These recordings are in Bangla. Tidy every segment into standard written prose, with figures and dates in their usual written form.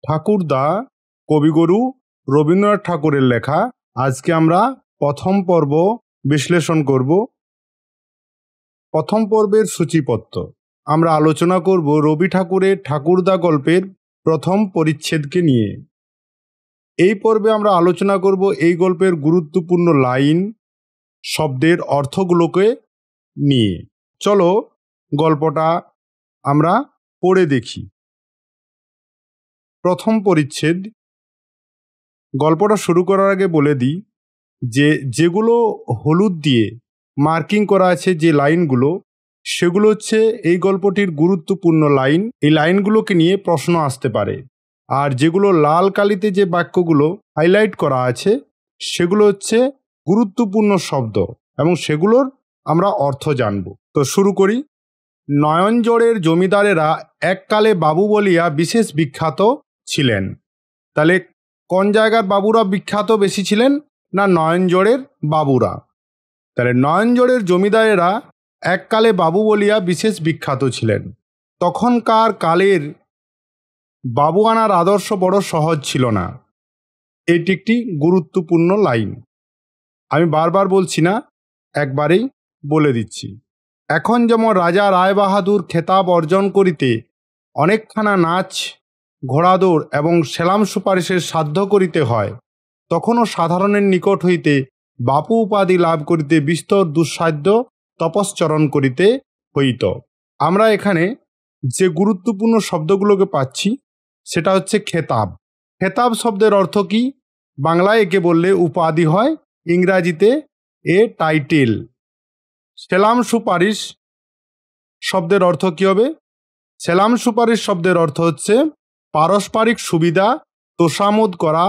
ঠাকুরদা কবিগুরু রবীন্দ্রনাথ ঠাকুরের লেখা। আজকে আমরা প্রথম পর্ব বিশ্লেষণ করব। প্রথম পর্বের সূচিপত্র আমরা আলোচনা করব রবি ঠাকুরের ঠাকুরদা গল্পের প্রথম পরিচ্ছেদকে নিয়ে। এই পর্বে আমরা আলোচনা করব এই গল্পের গুরুত্বপূর্ণ লাইন, শব্দের অর্থগুলোকে নিয়ে। চলো গল্পটা আমরা পড়ে দেখি। প্রথম পরিচ্ছেদ। গল্পটা শুরু করার আগে বলে দিই যে যেগুলো হলুদ দিয়ে মার্কিং করা আছে, যে লাইনগুলো, সেগুলো হচ্ছে এই গল্পটির গুরুত্বপূর্ণ লাইন। এই লাইনগুলোকে নিয়ে প্রশ্ন আসতে পারে। আর যেগুলো লাল কালিতে যে বাক্যগুলো হাইলাইট করা আছে, সেগুলো হচ্ছে গুরুত্বপূর্ণ শব্দ এবং সেগুলোর আমরা অর্থ জানব। তো শুরু করি। নয়নজোড়ের জমিদারেরা এককালে বাবু বলিয়া বিশেষ বিখ্যাত ছিলেন। তাহলে কোন জায়গার বাবুরা বিখ্যাত বেশি ছিলেন? না, নয়নজোড়ের বাবুরা। তাহলে নয়নজোড়ের জমিদারেরা এককালে বাবু বলিয়া বিশেষ বিখ্যাত ছিলেন। তখনকার কালের বাবু আনার আদর্শ বড় সহজ ছিল না। এটি একটি গুরুত্বপূর্ণ লাইন। আমি বারবার বলছি না, একবারেই বলে দিচ্ছি। এখন যেমন রাজা রায়বাহাদুর খেতাব অর্জন করিতে অনেকখানা নাচ, ঘোড়াদৌড় এবং সেলাম সুপারিশের সাধ্য করিতে হয়, তখনও সাধারণের নিকট হইতে বাপু উপাধি লাভ করিতে বিস্তর দুঃসাধ্য তপশ্চরণ করিতে হইত। আমরা এখানে যে গুরুত্বপূর্ণ শব্দগুলোকে পাচ্ছি সেটা হচ্ছে খেতাব। খেতাব শব্দের অর্থ কি? বাংলায় একে বললে উপাধি হয়, ইংরাজিতে এ টাইটেল। সেলাম সুপারিশ শব্দের অর্থ কি হবে? সেলাম সুপারিশ শব্দের অর্থ হচ্ছে পারস্পরিক সুবিধা তোষামোদ করা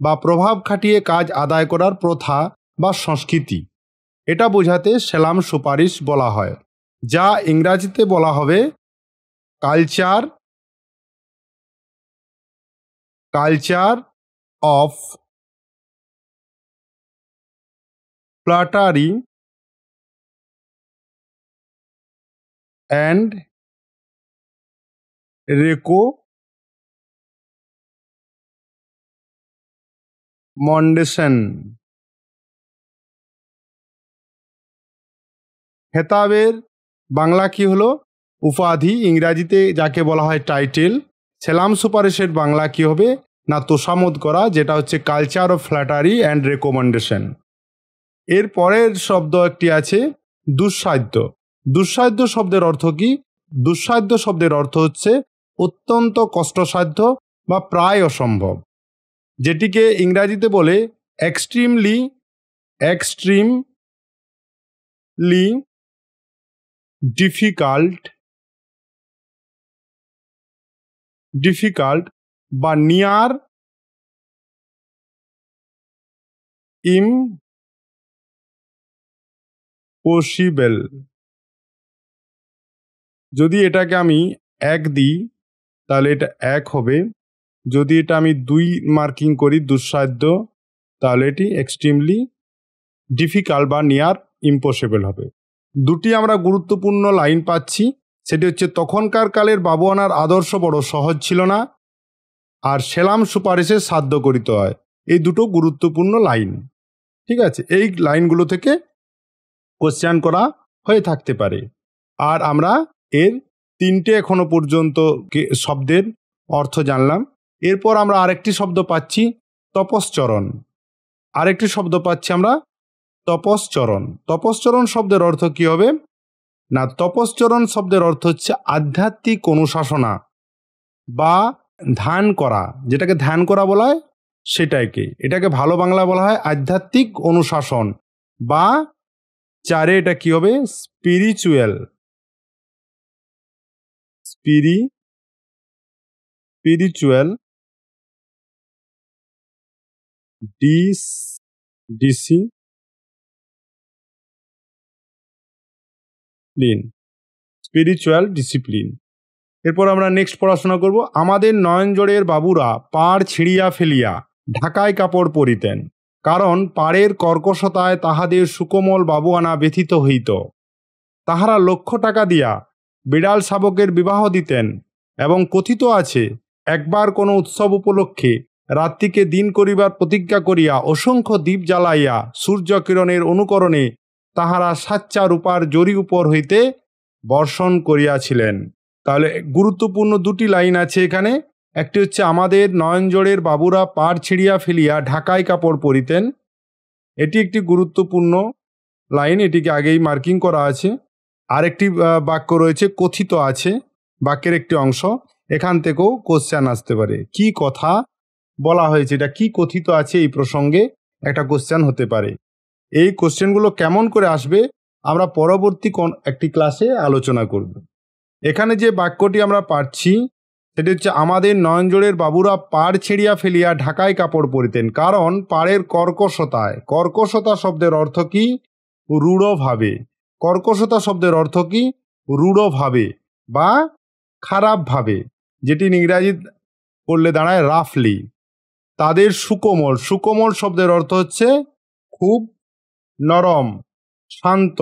বা প্রভাব খাটিয়ে কাজ আদায় করার প্রথা বা সংস্কৃতি। এটা বোঝাতে সেলাম সুপারিশ বলা হয়, যা ইংরাজিতে বলা হবে culture of flattery and recommendation. খেতাবের বাংলা কি হলো? উপাধি, ইংরাজিতে যাকে বলা হয় টাইটেল। সেলাম সুপারিশের বাংলা কি হবে? না, তোষামোদ করা, যেটা হচ্ছে culture of flattery and recommendation. এর পরের শব্দ একটি আছে দুঃসাধ্য। দুঃসাধ্য শব্দের অর্থ কি? দুঃসাধ্য শব্দের অর্থ হচ্ছে অত্যন্ত কষ্টসাধ্য বা প্রায় অসম্ভব, যেটিকে ইংরাজিতে বলে এক্সট্রিমলি ডিফিকাল্ট বা নিয়ার ইম্পসিবল। যদি এটাকে আমি এক দিই তাহলে এটা এক হবে। যদি এটা আমি 2 মার্কিং করি দুঃসাধ্য, তাহলে এটি এক্সট্রিমলি ডিফিকাল্ট বা নিয়ার ইম্পসিবল হবে। দুটি আমরা গুরুত্বপূর্ণ লাইন পাচ্ছি। সেটি হচ্ছে তখনকার কালের বাবু আনার আদর্শ বড় সহজ ছিল না, আর সেলাম সুপারিশের সাধ্য করিতে হয়। এই দুটো গুরুত্বপূর্ণ লাইন। ঠিক আছে, এই লাইনগুলো থেকে কোশ্চেন করা হয়ে থাকতে পারে। আর আমরা এর 3টে এখনো পর্যন্ত শব্দের অর্থ জানলাম। এরপর আমরা আরেকটি শব্দ পাচ্ছি তপশ্চরণ। আরেকটি শব্দ পাচ্ছি আমরা তপশ্চরণ। তপশ্চরণ শব্দের অর্থ কি হবে? না, তপশ্চরণ শব্দের অর্থ হচ্ছে আধ্যাত্মিক অনুশাসনা বা ধ্যান করা। যেটাকে ধ্যান করা বলা হয় সেটাকে, এটাকে ভালো বাংলা বলা হয় আধ্যাত্মিক অনুশাসন, বা চারে এটা কি হবে? Spiritual discipline. এরপর আমরা নেক্সট পড়াশোনা করব। আমাদের নয়নজোড়ের বাবুরা পাড় ছিঁড়িয়া ফেলিয়া ঢাকায় কাপড় পরিতেন, কারণ পাড়ের কর্কশতায় তাহাদের সুকোমল বাবু আনা ব্যথিত হইত। তাহারা লক্ষ টাকা দিয়া বিড়াল শাবকের বিবাহ দিতেন এবং কথিত আছে একবার কোনো উৎসব উপলক্ষে রাত্রিকে দিন করিবার প্রতিজ্ঞা করিয়া অসংখ্য দ্বীপ জ্বালাইয়া সূর্যকিরণের অনুকরণে তাহারা সাচ্চা রূপার জরি উপর হইতে বর্ষণ করিয়াছিলেন। তাহলে গুরুত্বপূর্ণ দুটি লাইন আছে এখানে। একটি হচ্ছে আমাদের নয়নজোড়ের বাবুরা পাড় ছিঁড়িয়া ফেলিয়া ঢাকাই কাপড় পরিতেন, এটি একটি গুরুত্বপূর্ণ লাইন, এটিকে আগেই মার্কিং করা আছে। আরেকটি বাক্য রয়েছে কথিত আছে, বাক্যের একটি অংশ, এখান থেকেও কোশ্চেন আসতে পারে। কি কথা বলা হয়েছে, এটা কি কথিত আছে, এই প্রসঙ্গে একটা কোশ্চেন হতে পারে। এই কোশ্চেনগুলো কেমন করে আসবে আমরা পরবর্তী কোন একটি ক্লাসে আলোচনা করব। এখানে যে বাক্যটি আমরা পাচ্ছি সেটি হচ্ছে আমাদের নয়নজোড়ের বাবুরা পাড় ছেড়িয়া ফেলিয়া ঢাকাই কাপড় পরিতেন। কারণ পাড়ের কর্কশতায়, কর্কশতা শব্দের অর্থ কি? রূঢ়ভাবে। কর্কশতা শব্দের অর্থ কি? রূঢ়ভাবে বা খারাপভাবে, যেটি ইংরাজি করলে দাঁড়ায় রাফলি। তাদের সুকোমল, সুকোমল শব্দের অর্থ হচ্ছে খুব নরম, শান্ত,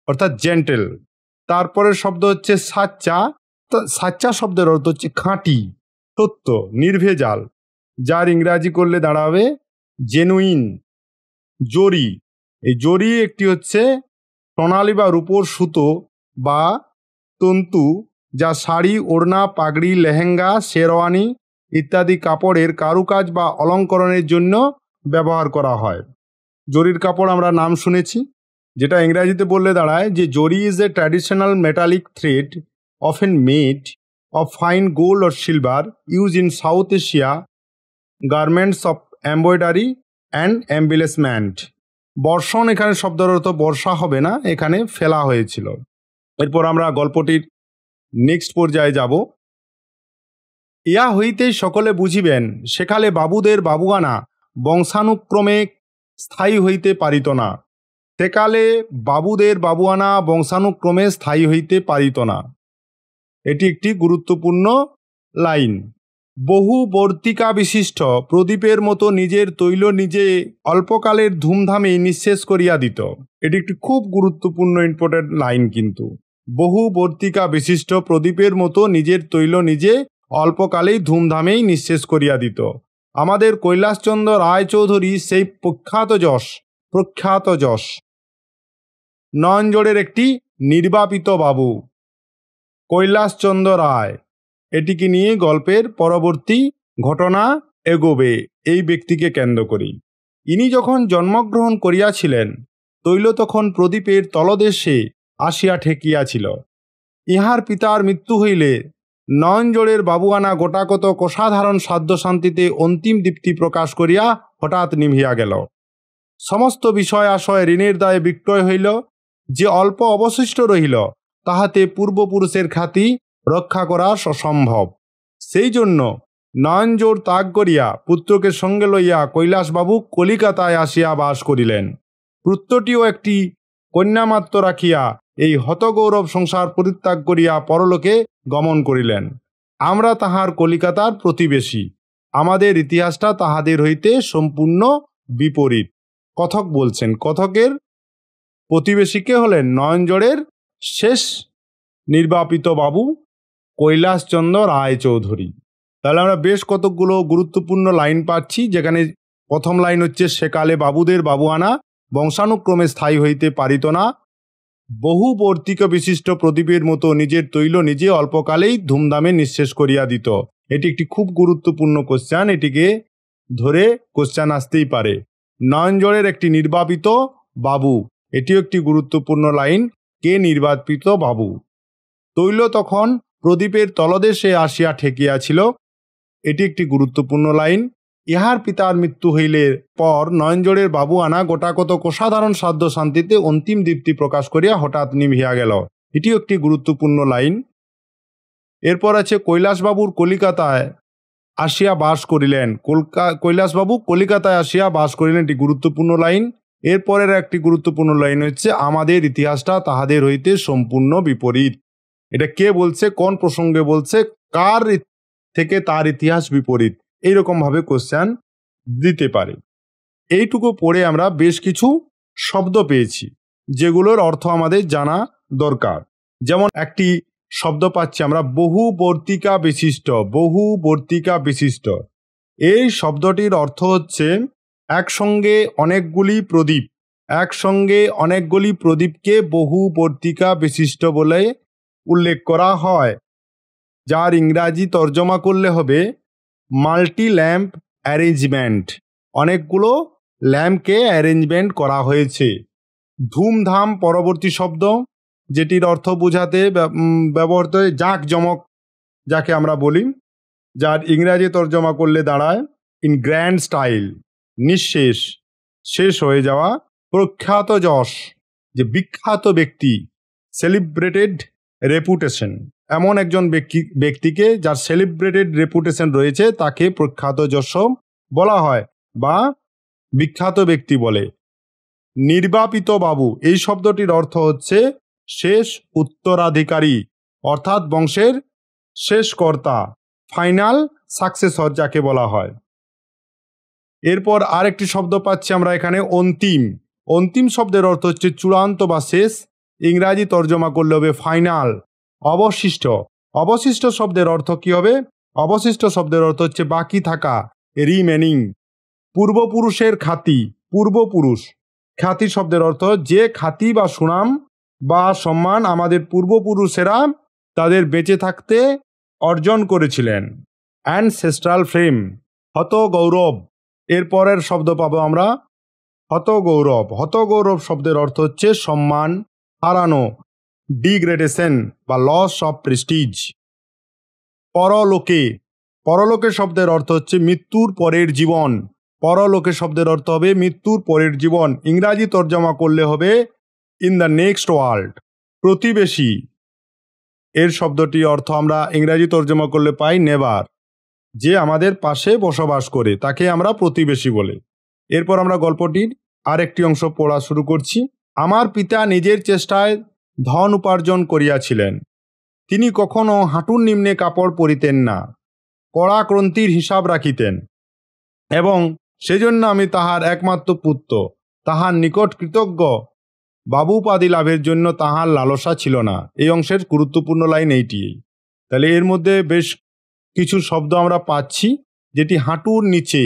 অর্থাৎ জেন্টেল। তারপরের শব্দ হচ্ছে সাচ্চা। সাচ্চা শব্দের অর্থ হচ্ছে খাঁটি, সত্য, নির্ভেজাল, যার ইংরাজি করলে দাঁড়াবে জেনুইন। জরি, এই জরি একটি হচ্ছে সোনালী বা রূপোর সুতো বা তন্তু, যা শাড়ি, ওড়না, পাগড়ি, লেহেঙ্গা, শেরওয়ানি ইত্যাদি কাপড়ের কারুকাজ বা অলঙ্করণের জন্য ব্যবহার করা হয়। জরির কাপড় আমরা নাম শুনেছি, যেটা ইংরাজিতে বললে দাঁড়ায় যে জরি is a traditional metallic thread often made of fine gold or silver used in South Asia garments of embroidery and embellishment. বর্ষণ এখানে শব্দের অর্থ বর্ষা হবে না, এখানে ফেলা হয়েছিল। এরপর আমরা গল্পটির নেক্সট পর্যায়ে যাব। ইয়া হইতেই সকলে বুঝিবেন সেকালে বাবুদের বাবুয়ানা বংশানুক্রমে স্থায়ী হইতে পারিত না। সেকালে বাবুদের বাবুয়ানা বংশানুক্রমে স্থায়ী হইতে পারিত না, এটি একটি গুরুত্বপূর্ণ লাইন। বহু বর্তিকা বিশিষ্ট প্রদীপের মতো নিজের তৈল নিজে অল্পকালের ধুমধামে নিঃশেষ করিয়া দিত, এটি একটি খুব গুরুত্বপূর্ণ ইম্পর্টেন্ট লাইন কিন্তু। বহু বর্তিকা বিশিষ্ট প্রদীপের মতো নিজের তৈল নিজে অল্পকালেই ধুমধামেই নিঃশেষ করিয়া দিত। আমাদের কৈলাসচন্দ্র রায়চৌধুরী সেই প্রখ্যাত যশ নয়নজোড়ের একটি নির্বাপিত বাবু কৈলাসচন্দ্র রায়, এটিকে নিয়ে গল্পের পরবর্তী ঘটনা এগোবে এই ব্যক্তিকে কেন্দ্র করি। ইনি যখন জন্মগ্রহণ করিয়াছিলেন তৈল তখন প্রদীপের তলদেশে আসিয়া ঠেকিয়াছিল। ইহার পিতার মৃত্যু হইলে নয়নজোড়ের বাবুয়ানা গোটাকত অসাধারণ সাধ্য শান্তিতে অন্তিম দীপ্তি প্রকাশ করিয়া হঠাৎ নিভিয়া গেল। সমস্ত বিষয় আশয় ঋণের দায়ে বিক্রয় হইল। যে অল্প অবশিষ্ট রহিল তাহাতে পূর্বপুরুষের খ্যাতি রক্ষা করা অসম্ভব। সেই জন্য নয়নজোড় ত্যাগ করিয়া পুত্রকে সঙ্গে লইয়া কৈলাসবাবু কলিকাতায় আসিয়া বাস করিলেন। পুত্রটিও একটি কন্যামাত্র রাখিয়া এই হতগৌরব সংসার পরিত্যাগ করিয়া পরলোকে গমন করিলেন। আমরা তাহার কলিকাতার প্রতিবেশী, আমাদের ইতিহাসটা তাহাদের হইতে সম্পূর্ণ বিপরীত। কথক বলছেন, কথকের প্রতিবেশীকে হলেন নয়নজোড়ের শেষ নির্বাপিত বাবু কৈলাসচন্দ্র রায়চৌধুরী। তাহলে আমরা বেশ কতকগুলো গুরুত্বপূর্ণ লাইন পাচ্ছি, যেখানে প্রথম লাইন হচ্ছে সেকালে বাবুদের বাবুয়ানা বংশানুক্রমে স্থায়ী হইতে পারিত না। বহু বর্তিক বিশিষ্ট প্রদীপের মতো নিজের তৈল নিজে অল্পকালেই ধুমধামে নিঃশেষ করিয়া দিত। এটি একটি খুব গুরুত্বপূর্ণ কোশ্চেন, এটিকে ধরে কোশ্চেন আসতেই পারে। নয়নজোড়ের একটি নির্বাপিত বাবু, এটিও একটি গুরুত্বপূর্ণ লাইন। কে নির্বাপিত বাবু? তৈল তখন প্রদীপের তলদেশে আসিয়া ঠেকিয়াছিল, এটি একটি গুরুত্বপূর্ণ লাইন। ইহার পিতার মৃত্যু হইলে পর নয়নজোড়ের বাবুয়ানা গোটাকত অসাধারণ সাধ্য শান্তিতে অন্তিম দীপ্তি প্রকাশ করিয়া হঠাৎ নিভিয়া গেল, এটিও একটি গুরুত্বপূর্ণ লাইন। এরপর আছে কৈলাসবাবুর কলিকাতায় আসিয়া বাস করিলেন। কৈলাসবাবু কলিকাতায় আসিয়া বাস করিলেন, এটি গুরুত্বপূর্ণ লাইন। এরপরের একটি গুরুত্বপূর্ণ লাইন হচ্ছে আমাদের ইতিহাসটা তাহাদের হইতে সম্পূর্ণ বিপরীত। এটা কে বলছে, কোন প্রসঙ্গে বলছে, কার থেকে তার ইতিহাস বিপরীত, এইরকম ভাবে কোশ্চেন দিতে পারে। এইটুকু পড়ে আমরা বেশ কিছু শব্দ পেয়েছি যেগুলোর অর্থ আমাদের জানা দরকার। যেমন একটি শব্দ পাচ্ছি আমরা বহুবর্তিকা বিশিষ্ট। বহুবর্তিকা বিশিষ্ট এই শব্দটির অর্থ হচ্ছে একসঙ্গে অনেকগুলি প্রদীপ। একসঙ্গে অনেকগুলি প্রদীপকে বহুবর্তিকা বিশিষ্ট বলে উল্লেখ করা হয়, যার ইংরাজি তর্জমা করলে হবে মাল্টি ল্যাম্প অ্যারেঞ্জমেন্ট। অনেকগুলো ল্যাম্পকে অ্যারেঞ্জমেন্ট করা হয়েছে। ধুমধাম পরবর্তী শব্দ, যেটির অর্থ বোঝাতে ব্যবহৃত হয় জাঁকজমক, যাকে আমরা বলি, যার ইংরাজি তর্জমা করলে দাঁড়ায় ইন গ্র্যান্ড স্টাইল, নিঃশেষ, শেষ হয়ে যাওয়া। প্রখ্যাত যশ, যে বিখ্যাত ব্যক্তি, সেলিব্রেটেড রেপুটেশন, এমন একজন ব্যক্তিকে যার সেলিব্রেটেড রেপুটেশন রয়েছে তাকে প্রখ্যাত যশ বলা হয় বা বিখ্যাত ব্যক্তি বলে। নির্বাপিত বাবু, এই শব্দটির অর্থ হচ্ছে শেষ উত্তরাধিকারী, অর্থাৎ বংশের শেষ কর্তা, ফাইনাল সাকসেসর যাকে বলা হয়। এরপর আরেকটি শব্দ পাচ্ছি আমরা এখানে অন্তিম। অন্তিম শব্দের অর্থ হচ্ছে চূড়ান্ত বা শেষ, ইংরাজি তর্জমা করলে হবে ফাইনাল। অবশিষ্ট, অবশিষ্ট শব্দের অর্থ কি হবে? অবশিষ্ট শব্দের অর্থ হচ্ছে বাকি থাকা, রিমেনিং। পূর্বপুরুষের খ্যাতি, পূর্বপুরুষ, খ্যাতি শব্দের অর্থ যে খ্যাতি বা সুনাম বা সম্মান আমাদের পূর্বপুরুষেরা তাদের বেঁচে থাকতে অর্জন করেছিলেন। অ্যানসেস্ট্রাল ফ্রেম, হত গৌরব। এরপরের শব্দ পাবো আমরা হত গৌরব। হত গৌরব শব্দের অর্থ হচ্ছে সম্মান হারানো, ডিগ্রেডেশন বা লস অফ প্রেস্টিজ। পরলোকে, পরলোকে শব্দের অর্থ হচ্ছে মৃত্যুর পরের জীবন। পরলোকে শব্দের অর্থ হবে মৃত্যুর পরের জীবন, ইংরাজি তর্জমা করলে হবে ইন দ্য নেক্সট ওয়ার্ল্ড। প্রতিবেশী, এর শব্দটি অর্থ আমরা ইংরাজি তর্জমা করলে পাই নেবার, যে আমাদের পাশে বসবাস করে তাকে আমরা প্রতিবেশী বলে। এরপর আমরা গল্পটির আরেকটি অংশ পড়া শুরু করছি। আমার পিতা নিজের চেষ্টায় ধন উপার্জন করিয়াছিলেন। তিনি কখনো হাঁটুর নিম্নে কাপড় পরিতেন না, কড়া ক্রান্তির হিসাব রাখিতেন, এবং সেজন্য আমি তাহার একমাত্র পুত্র, তাহার নিকট কৃতজ্ঞ। বাবু উপাধি লাভের জন্য তাহার লালসা ছিল না। এই অংশের গুরুত্বপূর্ণ লাইন এইটি। তাহলে এর মধ্যে বেশ কিছু শব্দ আমরা পাচ্ছি, যেটি হাঁটুর নিচে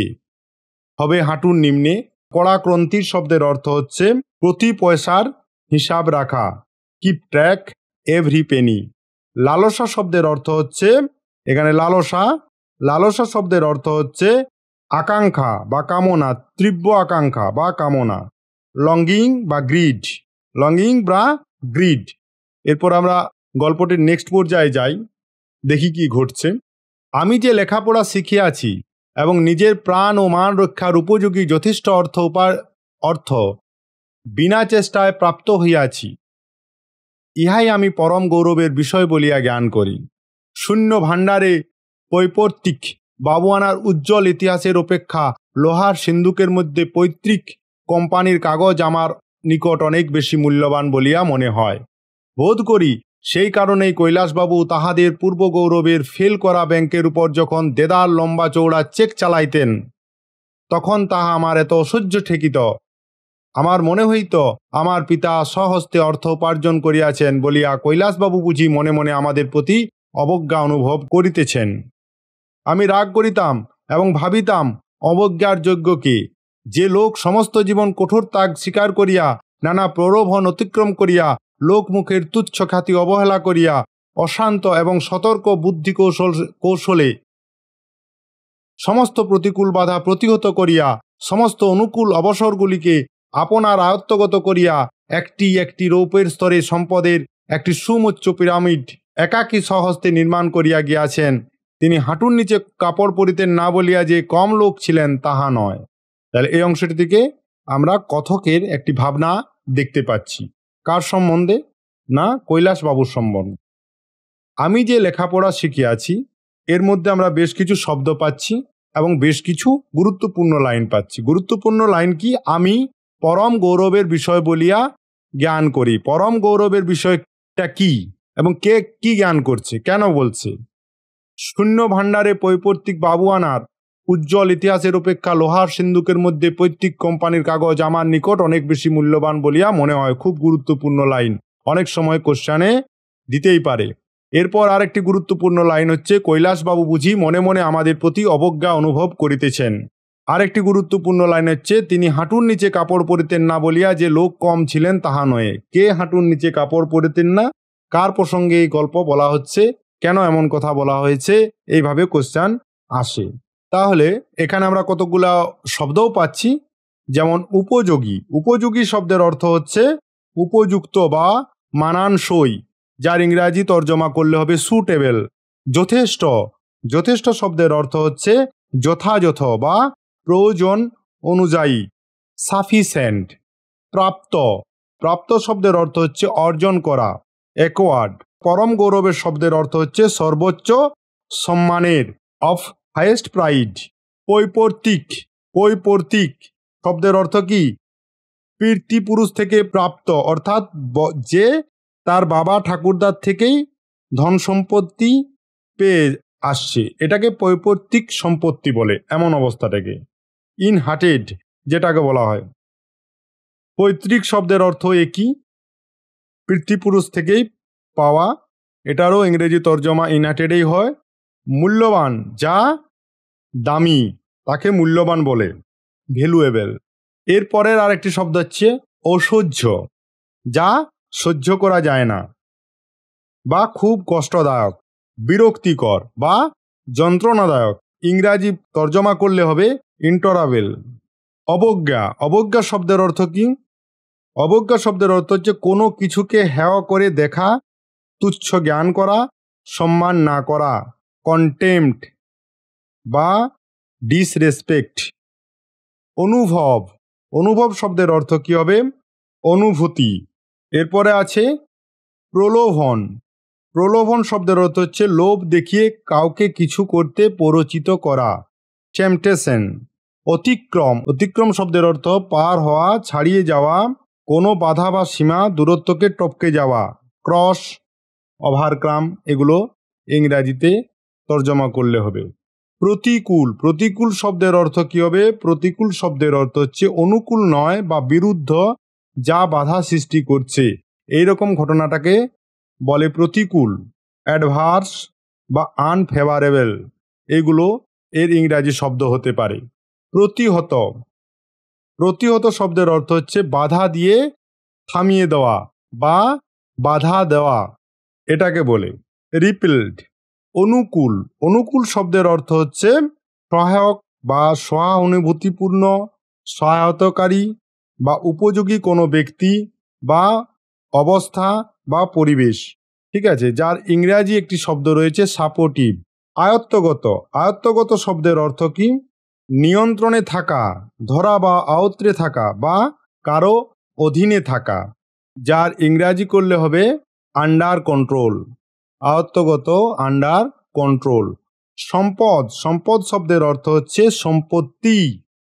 হবে হাঁটুর নিম্নে। কড়া ক্রান্তির শব্দের অর্থ হচ্ছে প্রতি পয়সার হিসাব রাখা, কিপ ট্র্যাক এভরি পেনি। লালসা শব্দের অর্থ হচ্ছে এখানে লালসা, লালসা শব্দের অর্থ হচ্ছে আকাঙ্ক্ষা বা কামনা, তীব্র আকাঙ্ক্ষা বা কামনা। লঙ্গিং বা গ্রিড, লঙ্গিং বা গ্রিড। এরপর আমরা গল্পটির নেক্সট পর্যায়ে যাই, দেখি কি ঘটছে। আমি যে লেখাপড়া শিখিয়াছি এবং নিজের প্রাণ ও মান রক্ষার উপযোগী যথেষ্ট অর্থ বিনা চেষ্টায় প্রাপ্ত হইয়াছি, ইহাই আমি পরম গৌরবের বিষয় বলিয়া জ্ঞান করি। শূন্য ভাণ্ডারে পৈতৃক বাবুয়ানার উজ্জ্বল ইতিহাসের অপেক্ষা লোহার সিন্দুকের মধ্যে পৈতৃক কোম্পানির কাগজ আমার নিকট অনেক বেশি মূল্যবান বলিয়া মনে হয়। বোধ করি সেই কারণেই কৈলাসবাবু তাহাদের পূর্ব গৌরবের ফেল করা ব্যাংকের উপর যখন দেদার লম্বা চৌড়া চেক চালাইতেন, তখন তাহা আমার এত অসহ্য ঠেকিত। আমার মনে হইত আমার পিতা স্বহস্তে অর্থ উপার্জন করিয়াছেন বলিয়া কৈলাসবাবু বুঝি মনে মনে আমাদের প্রতি অবজ্ঞা অনুভব করিতেছেন। আমি রাগ করিতাম এবং ভাবিতাম অবজ্ঞার যোগ্য কে? যে লোক সমস্ত জীবন কঠোর ত্যাগ স্বীকার করিয়া, নানা প্রলোভন অতিক্রম করিয়া, লোকমুখের তুচ্ছ খ্যাতি অবহেলা করিয়া, অশান্ত এবং সতর্ক বুদ্ধি কৌশলে সমস্ত প্রতিকূল বাধা প্রতিহত করিয়া, সমস্ত অনুকূল অবসরগুলিকে আপনার আয়ত্তগত করিয়া একটি একটি রৌপের স্তরে সম্পদের একটি সুউচ্চ পিরামিড একাকী স্বহস্তে নির্মাণ করিয়া গিয়াছেন, তিনি হাঁটুর নিচে কাপড় পরিতেন না বলিয়া যে কম লোক ছিলেন তাহা নয়। তাহলে এই অংশটি থেকে আমরা কথকের একটি ভাবনা দেখতে পাচ্ছি। কার সম্বন্ধে? না, কৈলাসবাবুর সম্বন্ধে। আমি যে লেখাপড়া শিখিয়াছি, এর মধ্যে আমরা বেশ কিছু শব্দ পাচ্ছি এবং বেশ কিছু গুরুত্বপূর্ণ লাইন পাচ্ছি। গুরুত্বপূর্ণ লাইন কি? আমি পরম গৌরবের বিষয় বলিয়া জ্ঞান করি। পরম গৌরবের বিষয়টা কি এবং কে কি জ্ঞান করছে, কেন বলছে? শূন্য ভাণ্ডারে পৈতৃক বাবুয়ানার উজ্জ্বল ইতিহাসের অপেক্ষা লোহার সিন্দুকের মধ্যে পৈতৃক কোম্পানির কাগজ আমার নিকট অনেক বেশি মূল্যবান বলিয়া মনে হয়। খুব গুরুত্বপূর্ণ লাইন, অনেক সময় কোশ্চেনে দিতেই পারে। এরপর আরেকটি গুরুত্বপূর্ণ লাইন হচ্ছে, কৈলাসবাবু বুঝি মনে মনে আমাদের প্রতি অবজ্ঞা অনুভব করিতেছেন। আরেকটি গুরুত্বপূর্ণ লাইন হচ্ছে, তিনি হাঁটুর নিচে কাপড় পরিতেন না বলিয়া যে লোক কম ছিলেন তাহা নয়। কে হাঁটুর নিচে কাপড় পরিতেন না, কার প্রসঙ্গে এই গল্প বলা হচ্ছে, কেন এমন কথা বলা হয়েছে, এইভাবে কোশ্চেন আসে। তাহলে এখানে আমরা কতগুলা শব্দও পাচ্ছি, যেমন উপযোগী। উপযোগী শব্দের অর্থ হচ্ছে উপযুক্ত বা মানানসই, যার ইংরাজি তর্জমা করলে হবে সুটেবল। যথেষ্ট। যথেষ্ট শব্দের অর্থ হচ্ছে যথাযথ বা প্রয়োজন অনুযায়ী, সাফিসিয়েন্ট। প্রাপ্ত। প্রাপ্ত শব্দের অর্থ হচ্ছে অর্জন করা, অ্যাকোয়ার্ড। পরম গৌরবের শব্দের অর্থ হচ্ছে সর্বোচ্চ সম্মানের, অফ হাইয়েস্ট প্রাইড। পৈপর্তিক। পৈপর্তিক শব্দের অর্থ কি? পিতৃপুরুষ থেকে প্রাপ্ত, অর্থাৎ যে তার বাবা ঠাকুরদার থেকেই ধন সম্পত্তি পেয়ে আসছে, এটাকে পৈপর্তিক সম্পত্তি বলে, এমন অবস্থাটাকে। ইনহার্টেড যেটাকে বলা হয়। পৈতৃক শব্দের অর্থ একই, পিতৃপুরুষ থেকেই পাওয়া, এটারও ইংরেজি তর্জমা ইনহার্টেডই হয়। মূল্যবান, যা দামি তাকে মূল্যবান বলে, ভ্যালুয়েবল। এরপরের আরেকটি শব্দ হচ্ছে অসহ্য, যা সহ্য করা যায় না বা খুব কষ্টদায়ক, বিরক্তিকর বা যন্ত্রণাদায়ক, ইংরাজি তর্জমা করলে হবে ইনটলারেবল। অবজ্ঞা। অবজ্ঞা শব্দের অর্থ কি? অবজ্ঞা শব্দের অর্থ হচ্ছে কোনো কিছুকে হেয় করে দেখা, তুচ্ছ জ্ঞান করা, সম্মান না করা, কন্টেম্পট বা ডিসরেসপেক্ট। অনুভব। অনুভব শব্দের অর্থ কি হবে? অনুভূতি। এরপরে আছে প্রলোভন। প্রলোভন শব্দের অর্থ হচ্ছে লোভ দেখিয়ে কাউকে কিছু করতে প্ররোচিত করা, টেম্পটেশন। অতিক্রম। অতিক্রম শব্দের অর্থ পার হওয়া, ছাড়িয়ে যাওয়া, কোনো বাধা বা সীমা দূরত্বকে টপকে যাওয়া, ক্রস, ওভারকাম, এগুলো ইংরাজিতে তর্জমা করলে হবে। প্রতিকূল। প্রতিকূল শব্দের অর্থ কি হবে? প্রতিকূল শব্দের অর্থ হচ্ছে অনুকূল নয় বা বিরুদ্ধ, যা বাধা সৃষ্টি করছে, এইরকম ঘটনাটাকে বলে প্রতিকূল। অ্যাডভার্স বা আনফেভারেবল, এগুলো এর ইংরাজি শব্দ হতে পারে। প্রতিহত। প্রতিহত শব্দের অর্থ হচ্ছে বাধা দিয়ে থামিয়ে দেওয়া বা বাধা দেওয়া, এটাকে বলে। রিপেলড। অনুকূল। অনুকূল শব্দের অর্থ হচ্ছে সহায়ক বা সহানুভূতিপূর্ণ, সহায়তাকারী বা উপযোগী কোনো ব্যক্তি বা অবস্থা বা পরিবেশ, ঠিক আছে, যার ইংরাজি একটি শব্দ রয়েছে সাপোর্টিভ। আয়ত্তগত। আয়ত্তগত শব্দের অর্থ কি? নিয়ন্ত্রণে থাকা, ধরা বা আয়ত্তে থাকা বা কারো অধীনে থাকা, যার ইংরাজি করলে হবে আন্ডার কন্ট্রোল। আয়ত্তগত, আন্ডার কন্ট্রোল। সম্পদ। সম্পদ শব্দের অর্থ হচ্ছে সম্পত্তি,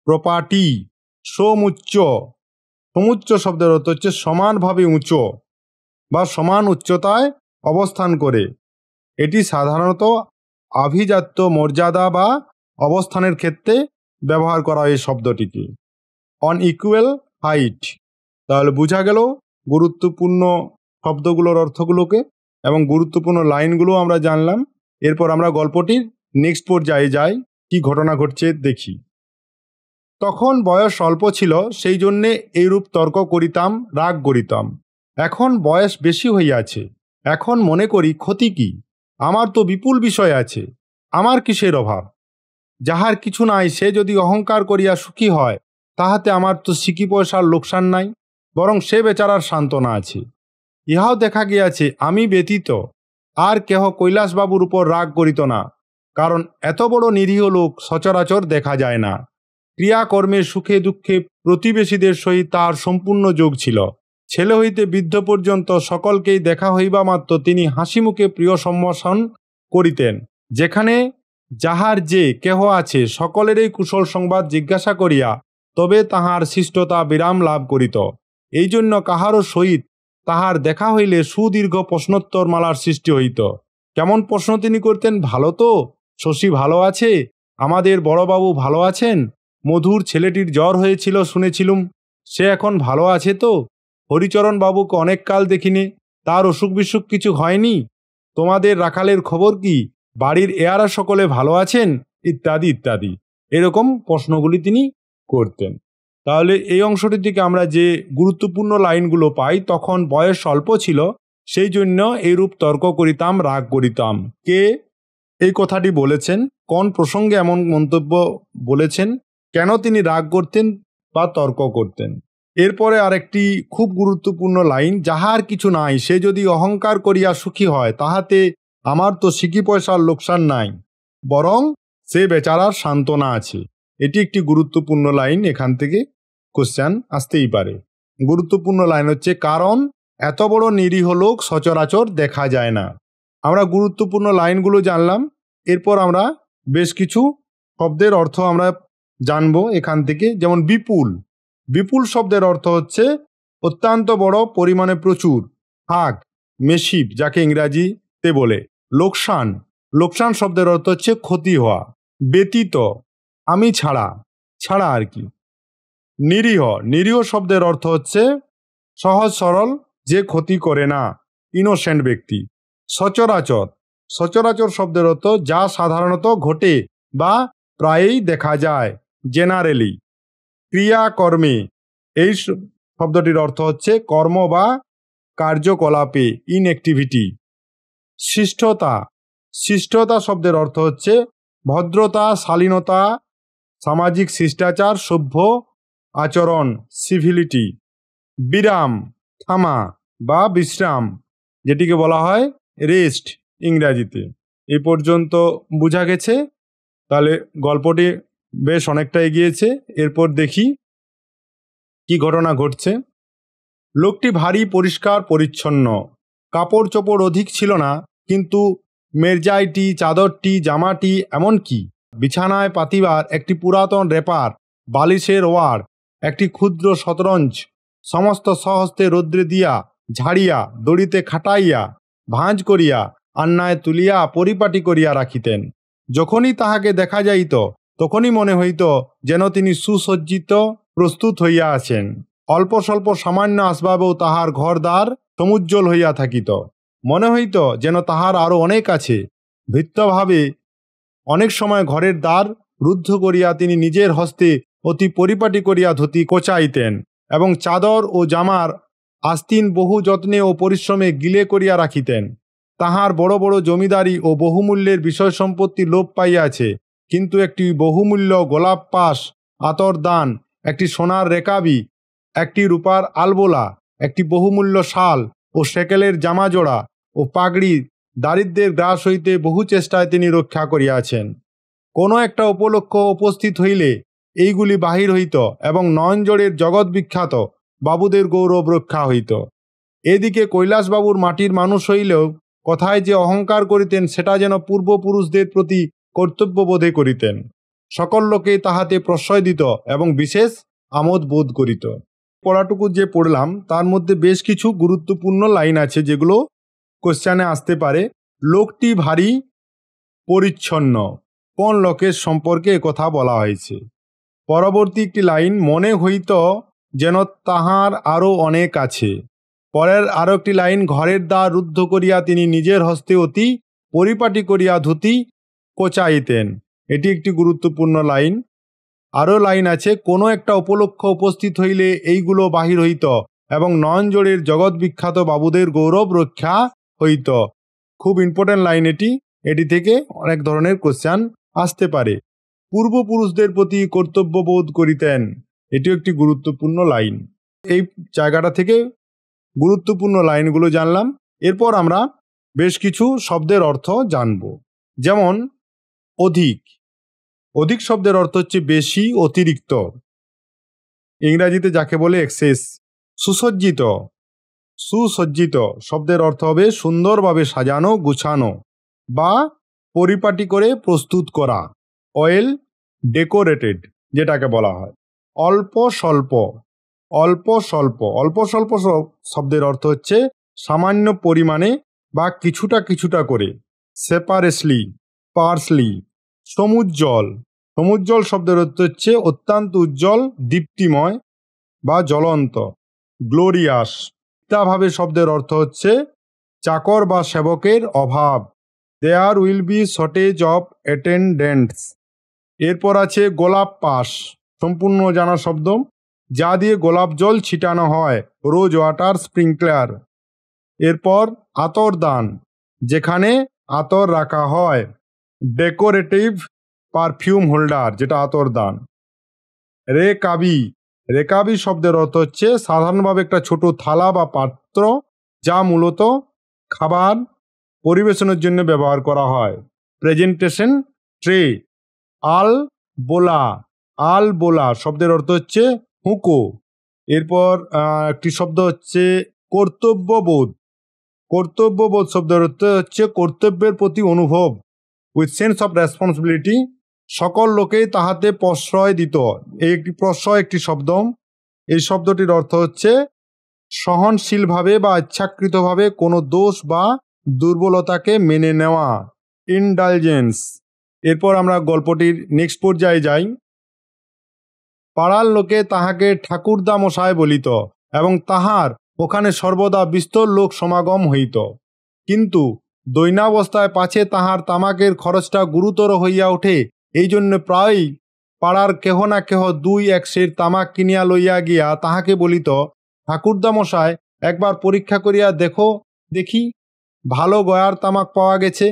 প্রপার্টি। সমুচ্চ। সমুচ্চ শব্দের অর্থ হচ্ছে সমানভাবে উঁচু বা সমান উচ্চতায় অবস্থান করে। এটি সাধারণত আভিজাত্য, মর্যাদা বা অবস্থানের ক্ষেত্রে ব্যবহার করা হয় এই শব্দটিকে। On equal height. তাহলে বোঝা গেল গুরুত্বপূর্ণ শব্দগুলোর অর্থগুলোকে এবং গুরুত্বপূর্ণ লাইনগুলো আমরা জানলাম। এরপর আমরা গল্পটির নেক্সট পর্যায়ে যাই, কি ঘটনা ঘটছে দেখি। তখন বয়স অল্প ছিল, সেই জন্যে এইরূপ তর্ক করিতাম, রাগ করিতাম। এখন বয়স বেশি হইয়াছে, এখন মনে করি ক্ষতি কি? আমার তো বিপুল বিষয় আছে, আমার কিসের অভাব? যাহার কিছু নাই সে যদি অহংকার করিয়া সুখী হয়, তাহাতে আমার তো সিকি পয়সার লোকসান নাই, বরং সে বেচারার সান্ত্বনা আছে। ইহাও দেখা গিয়াছে আমি ব্যতীত আর কেহ কৈলাসবাবুর উপর রাগ করিত না, কারণ এত বড় নিরীহ লোক সচরাচর দেখা যায় না। ক্রিয়াকর্মের সুখে দুঃখে প্রতিবেশীদের সহিত তাহার সম্পূর্ণ যোগ ছিল। ছেলে হইতে বৃদ্ধ পর্যন্ত সকলকেই দেখা হইবা মাত্র তিনি হাসি মুখে প্রিয় সম্ভাষণ করিতেন। যেখানে যাহার যে কেহ আছে সকলেরই কুশল সংবাদ জিজ্ঞাসা করিয়া তবে তাহার শিষ্টতা বিরাম লাভ করিত। এই জন্য কাহারও সহিত তাহার দেখা হইলে সুদীর্ঘ প্রশ্নোত্তর মালার সৃষ্টি হইত। কেমন প্রশ্ন তিনি করতেন? ভালো তো? শশী ভালো আছে? আমাদের বড়বাবু ভালো আছেন? মধুর ছেলেটির জ্বর হয়েছিল শুনেছিলুম, সে এখন ভালো আছে তো? হরিচরণ বাবুকে অনেক কাল দেখিনি, তার অসুখ বিসুখ কিছু হয়নি তোমাদের রাখালের খবর কি, বাড়ির এয়ারা সকলে ভালো আছেন, ইত্যাদি ইত্যাদি। এরকম প্রশ্নগুলি তিনি করতেন। তাহলে এই অংশটির দিকে আমরা যে গুরুত্বপূর্ণ লাইনগুলো পাই, তখন বয়স অল্প ছিল, সেই জন্য এইরূপ তর্ক করিতাম, রাগ করিতাম। কে এই কথাটি বলেছেন, কোন প্রসঙ্গে এমন মন্তব্য বলেছেন, কেন তিনি রাগ করতেন বা তর্ক করতেন। এরপরে আরেকটি খুব গুরুত্বপূর্ণ লাইন, যাহার কিছু নাই সে যদি অহংকার করিয়া সুখী হয়, তাহাতে আমার তো সিকি পয়সার লোকসান নাই, বরং সে বেচারার সান্ত্বনা আছে। এটি একটি গুরুত্বপূর্ণ লাইন, এখান থেকে কোশ্চেন আসতেই পারে। গুরুত্বপূর্ণ লাইন হচ্ছে, কারণ এত বড় নিরীহ লোক সচরাচর দেখা যায় না। আমরা গুরুত্বপূর্ণ লাইনগুলো জানলাম। এরপর আমরা বেশ কিছু শব্দের অর্থ আমরা জানব এখান থেকে। যেমন বিপুল, বিপুল শব্দের অর্থ হচ্ছে অত্যন্ত বড়, পরিমাণে প্রচুর। হাগ, মেসিভ, যাকে ইংরাজিতে বলে। লোকসান, লোকসান শব্দের অর্থ হচ্ছে ক্ষতি হওয়া। ব্যতীত, আমি ছাড়া, ছাড়া আর কি। নিরীহ, নিরীহ শব্দের অর্থ হচ্ছে সহজ সরল, যে ক্ষতি করে না, ইনোসেন্ট ব্যক্তি। সচরাচর, সচরাচর শব্দের অর্থ যা সাধারণত ঘটে বা প্রায়ই দেখা যায়, জেনারেলি। ক্রিয়াকর্মে, এই শব্দটির অর্থ হচ্ছে কর্ম বা কার্যকলাপে, ইনঅ্যাক্টিভিটি। শিষ্টতা, শিষ্টতা শব্দের অর্থ হচ্ছে ভদ্রতা, শালীনতা, সামাজিক শিষ্টাচার, সভ্য আচরণ, সিভিলিটি। বিরাম, থামা বা বিশ্রাম, যেটিকে বলা হয় রেস্ট ইংরাজিতে। এই পর্যন্ত বোঝা গেছে। তাহলে গল্পটি বেশ অনেকটা এগিয়েছে। এরপর দেখি কি ঘটনা ঘটছে। লোকটি ভারী পরিষ্কার পরিচ্ছন্ন, কাপড় চোপড় অধিক ছিল না, কিন্তু মেরজাইটি, চাদরটি, জামাটি, এমনকি বিছানায় পাতিবার একটি পুরাতন রেপার, বালিশের ওয়ার, একটি ক্ষুদ্র শতরঞ্জ, সমস্ত স্বহস্তে রৌদ্রে দিয়া, ঝাড়িয়া, দড়িতে খাটাইয়া, ভাঁজ করিয়া, আন্নায় তুলিয়া পরিপাটি করিয়া রাখিতেন। যখনই তাহাকে দেখা যাইত, তখনই মনে হইত যেন তিনি সুসজ্জিত প্রস্তুত হইয়া আছেন। অল্প স্বল্প সামান্য আসবাবেও তাহার ঘরদ্বার সমুজ্জ্বল হইয়া থাকিত। মনে হইত যেন তাহার আরও অনেক আছে। ভৃত্যভাবে অনেক সময় ঘরের দ্বার রুদ্ধ করিয়া তিনি নিজের হস্তে অতি পরিপাটি করিয়া ধুতি কোচাইতেন এবং চাদর ও জামার আস্তিন বহু যত্নে ও পরিশ্রমে গিলে করিয়া রাখিতেন। তাহার বড় বড় জমিদারি ও বহুমূল্যের বিষয় সম্পত্তি লোপ পাইয়াছে, কিন্তু একটি বহুমূল্য গোলাপ পাশ, আতর দান, একটি সোনার রেকাবি, একটি রূপার আলবোলা, একটি বহুমূল্য শাল ও সেকেলের জামাজোড়া ও পাগড়ি দারিদ্র্যের গ্রাস হইতে বহু চেষ্টায় তিনি রক্ষা করিয়াছেন। কোনো একটা উপলক্ষ উপস্থিত হইলে এইগুলি বাহির হইত এবং নয়নজোড়ের জগৎ বিখ্যাত বাবুদের গৌরব রক্ষা হইত। এদিকে কৈলাসবাবুর মাটির মানুষ হইলেও কথায় যে অহংকার করিতেন, সেটা যেন পূর্বপুরুষদের প্রতি কর্তব্যবোধে করিতেন। সকল লোকে তাহাতে প্রশ্রয় দিত এবং বিশেষ আমোদ বোধ করিত। পড়াটুকু যে পড়লাম তার মধ্যে বেশ কিছু গুরুত্বপূর্ণ লাইন আছে যেগুলো কোশ্চেনে আসতে পারে। লোকটি ভারী পরিচ্ছন্ন, কোন লোকের সম্পর্কে কথা বলা হয়েছে? পরবর্তী একটি লাইন, মনে হইত যেন তাহার আরও অনেক আছে। পরের আরও একটি লাইন, ঘরের দ্বার রুদ্ধ করিয়া তিনি নিজের হস্তে অতি পরিপাটি করিয়া ধুতি কোচাইতেন। এটি একটি গুরুত্বপূর্ণ লাইন। আরও লাইন আছে, কোনো একটা উপলক্ষ উপস্থিত হইলে এইগুলো বাহির হইত এবং নয়নজোড়ের জগৎ বিখ্যাত বাবুদের গৌরব রক্ষা হইত। খুব ইম্পর্টেন্ট লাইন এটি। এটি থেকে অনেক ধরনের কোশ্চেন আসতে পারে। পূর্বপুরুষদের প্রতি কর্তব্যবোধ করিতেন, এটিও একটি গুরুত্বপূর্ণ লাইন। এই জায়গাটা থেকে গুরুত্বপূর্ণ লাইনগুলো জানলাম। এরপর আমরা বেশ কিছু শব্দের অর্থ জানব। যেমন অধিক, অধিক শব্দের অর্থ হচ্ছে বেশি, অতিরিক্ত, ইংরাজিতে যাকে বলে এক্সেস। সুসজ্জিত, সুসজ্জিত শব্দের অর্থ হবে সুন্দরভাবে সাজানো, গুছানো বা পরিপাটি করে প্রস্তুত করা, ওয়েল ডেকোরেটেড যেটাকে বলা হয়। অল্প স্বল্প, অল্প স্বল্প, অল্প স্বল্প শব্দের অর্থ হচ্ছে সামান্য পরিমাণে বা কিছুটা কিছুটা করে, সেপারেটলি, পার্সলি। সমুজ্জ্বল, সমুজ্জ্বল শব্দের অর্থ হচ্ছে অত্যন্ত উজ্জ্বল, দীপ্তিময় বা জ্বলন্ত, গ্লোরিয়াস। মিথ্যাভাবে শব্দের অর্থ হচ্ছে চাকর বা সেবকের অভাব, there will be shortage of attendants. এরপর আছে গোলাপ পাস, সম্পূর্ণ জানা শব্দ, যা দিয়ে গোলাপ জল ছিটানো হয়, রোজ ওয়াটার স্প্রিংকলার। এরপর আতর দান, যেখানে আতর রাখা হয়, ডেকোরেটিভ পারফিউম হোল্ডার, যেটা আতর দান। রেকাবি, রেকাবি শব্দের অর্থ হচ্ছে সাধারণভাবে একটা ছোট থালা বা পাত্র, যা মূলত খাবার পরিবেশনের জন্য ব্যবহার করা হয়। Presentation tray. আল বোলা, আল বোলা শব্দের অর্থ হচ্ছে হুঁকো। এরপর একটি শব্দ হচ্ছে কর্তব্যবোধ। কর্তব্যবোধ শব্দের অর্থ হচ্ছে কর্তব্যের প্রতি অনুভব, উইথ সেন্স অফ রেসপন্সিবিলিটি। সকল লোকেই তাহাতে প্রশ্রয় দিত। এই একটি প্রশ্রয় একটি শব্দ। এই শব্দটির অর্থ হচ্ছে সহনশীলভাবে বা ইচ্ছাকৃতভাবে কোনো দোষ বা দুর্বলতাকে মেনে নেওয়া, ইনডালজেন্স। এরপর আমরা গল্পটির নেক্সট পর্যায়ে যাই। পাড়ার লোকে তাহাকে ঠাকুরদা মশায় বলিত এবং তাহার ওখানে সর্বদা বিস্তর লোক সমাগম হইত। কিন্তু দৈনাবস্থায় পাছে তাহার তামাকের খরচটা গুরুতর হইয়া ওঠে, এই জন্য প্রায়ই পাড়ার কেহ না কেহ 2-1 সের তামাক কিনিয়া লইয়া গিয়া তাহাকে বলিত, ঠাকুরদা মশায়, একবার পরীক্ষা করিয়া দেখি ভালো গয়ার তামাক পাওয়া গেছে।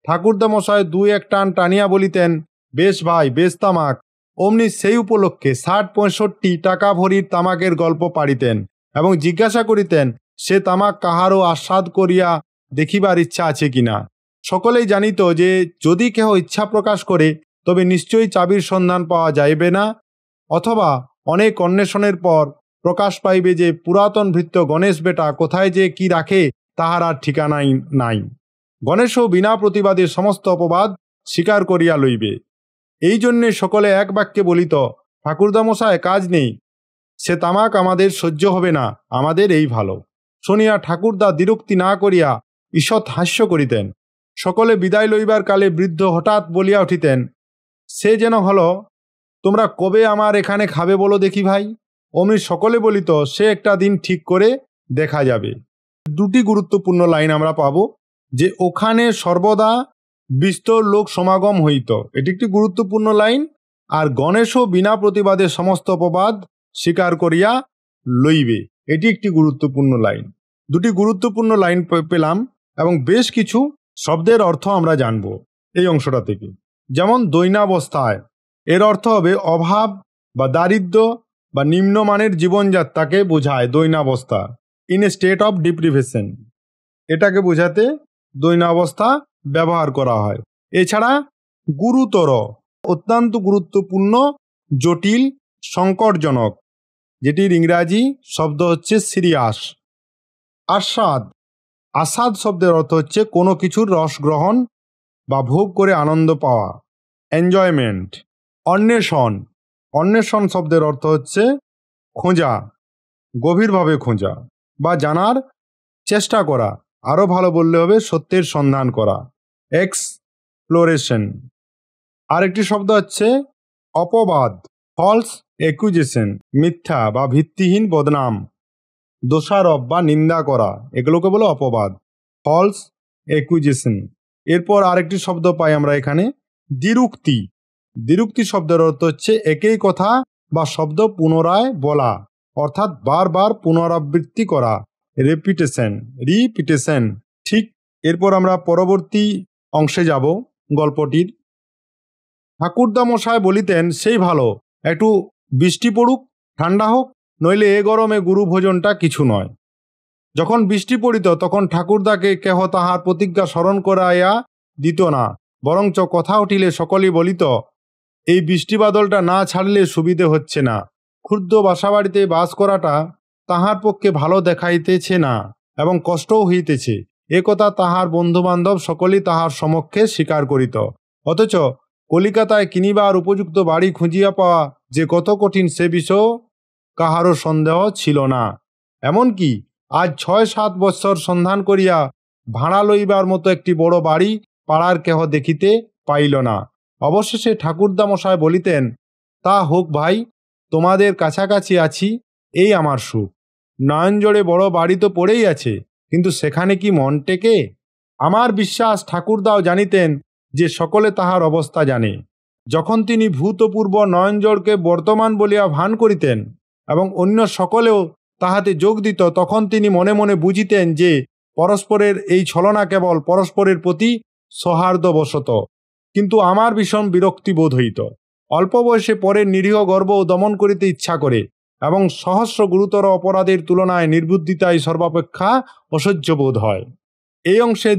ঠাকুরদা মশায় 2-1 টান টানিয়া বলিতেন, বেশ ভাই, বেশ তামাক। অমনি সেই উপলক্ষে 60-65 টাকা ভরির তামাকের গল্প পাড়িতেন এবং জিজ্ঞাসা করিতেন সে তামাক কাহারও আস্বাদ করিয়া দেখিবার ইচ্ছা আছে কিনা। সকলেই জানিত যে যদি কেহ ইচ্ছা প্রকাশ করে তবে নিশ্চয়ই চাবির সন্ধান পাওয়া যাইবে না, অথবা অনেক অন্বেষণের পর প্রকাশ পাইবে যে পুরাতন ভৃত্য গণেশ বেটা কোথায় যে কি রাখে তাহার আর ঠিকানাই নাই। গণেশও বিনা প্রতিবাদে সমস্ত অপবাদ স্বীকার করিয়া লইবে। এই জন্যে সকলে এক বাক্যে বলিত, ঠাকুরদামশায়, কাজ নেই, সে তামাক আমাদের সহ্য হবে না, আমাদের এই ভালো। শুনিয়া ঠাকুরদা দ্বিরুক্তি না করিয়া ঈষৎ হাস্য করিতেন। সকলে বিদায় লইবার কালে বৃদ্ধ হঠাৎ বলিয়া উঠিতেন, সে যেন হল, তোমরা কবে আমার এখানে খাবে বলো দেখি ভাই। অমনি সকলে বলিত, সে একটা দিন ঠিক করে দেখা যাবে। দুটি গুরুত্বপূর্ণ লাইন আমরা পাবো, যে ওখানে সর্বদা বিস্তর লোক সমাগম হইত, এটি একটি গুরুত্বপূর্ণ লাইন। আর গণেশও বিনা প্রতিবাদে সমস্ত অপবাদ স্বীকার করিয়া লইবে, এটি একটি গুরুত্বপূর্ণ লাইন। দুটি গুরুত্বপূর্ণ লাইন পেলাম এবং বেশ কিছু শব্দের অর্থ আমরা জানব এই অংশটা থেকে। যেমন দৈনাবস্থায়, এর অর্থ হবে অভাব বা দারিদ্র্য বা নিম্নমানের জীবনযাত্রাকে বোঝায় দৈনাবস্থা, ইন এ স্টেট অফ ডিপ্রিভেশন, এটাকে বোঝাতে দৈনাবস্থা ব্যবহার করা হয়। এছাড়া গুরুতর, অত্যন্ত গুরুত্বপূর্ণ, জটিল, সংকটজনক, যেটির ইংরাজি শব্দ হচ্ছে সিরিয়াস। আস্বাদ, আস্বাদ শব্দের অর্থ হচ্ছে কোনো কিছুর রস গ্রহণ বা ভোগ করে আনন্দ পাওয়া, এনজয়মেন্ট। অন্বেষণ, অন্বেষণ শব্দের অর্থ হচ্ছে খোঁজা, গভীরভাবে খোঁজা বা জানার চেষ্টা করা, আরও ভালো বললে হবে সত্যের সন্ধান করা, এক্সপ্লোরেশন। আরেকটি শব্দ হচ্ছে অপবাদ, ফলস অ্যাকুজেশন, মিথ্যা বা ভিত্তিহীন বদনাম, দোষারোপ বা নিন্দা করা, এগুলোকে বলে অপবাদ, ফলস অ্যাকুজেশন। এরপর আরেকটি শব্দ পাই আমরা এখানে, দ্বিরুক্তি। দ্বিরুক্তি শব্দের অর্থ হচ্ছে একই কথা বা শব্দ পুনরায় বলা, অর্থাৎ বারবার পুনরাবৃত্তি করা, রিপিটেশন। ঠিক। এরপর আমরা পরবর্তী অংশে যাব গল্পটির। ঠাকুরদা মশায় বলিতেন, সেই ভালো, একটু বৃষ্টি পড়ুক, ঠান্ডা হোক, নইলে এ গরমে গুরু ভোজনটা কিছু নয়। যখন বৃষ্টি পড়িত তখন ঠাকুরদাকে কেহ তাহার প্রতিজ্ঞা স্মরণ করাইয়া দিত না, বরঞ্চ কথা উঠিলে সকলেই বলিত, এই বৃষ্টি বাদলটা না ছাড়লে সুবিধে হচ্ছে না, ক্ষুদ্র বাসাবাড়িতে বাস করাটা তাহার পক্ষে ভালো দেখাইতেছে না এবং কষ্টও হইতেছে। একথা তাহার বন্ধুবান্ধব সকলেই তাহার সমক্ষে স্বীকার করিত। অথচ কলিকাতায় কিনিবার উপযুক্ত বাড়ি খুঁজিয়া পাওয়া যে কত কঠিন সে বিষয়েও কাহারও সন্দেহ ছিল না। এমনকি আজ 6-7 বৎসর সন্ধান করিয়া ভাড়া লইবার মতো একটি বড় বাড়ি পাড়ার কেহ দেখিতে পাইল না। অবশেষে ঠাকুরদা মশায় বলিতেন, তা হোক ভাই, তোমাদের কাছাকাছি আছি, এই আমার সুখ। নয়নজোড়ে বড় বাড়ি তো পড়েই আছে, কিন্তু সেখানে কি মন টেকে? আমার বিশ্বাস ঠাকুরদাও জানিতেন যে সকলে তাহার অবস্থা জানে। যখন তিনি ভূতপূর্ব নয়নজোড়কে বর্তমান বলিয়া ভান করিতেন এবং অন্য সকলেও তাহাতে যোগ দিত, তখন তিনি মনে মনে বুঝিতেন যে পরস্পরের এই ছলনা কেবল পরস্পরের প্রতি সৌহার্দ্যবশত। কিন্তু আমার ভীষণ বিরক্তি বোধ হইত। অল্প বয়সে পরের নিরীহ গর্ব দমন করিতে ইচ্ছা করে এবং সহস্র গুরুতর অপরাধের তুলনায় নির্বুদ্ধিতাই সর্বাপেক্ষা অসহ্য বোধ হয়। এই অংশে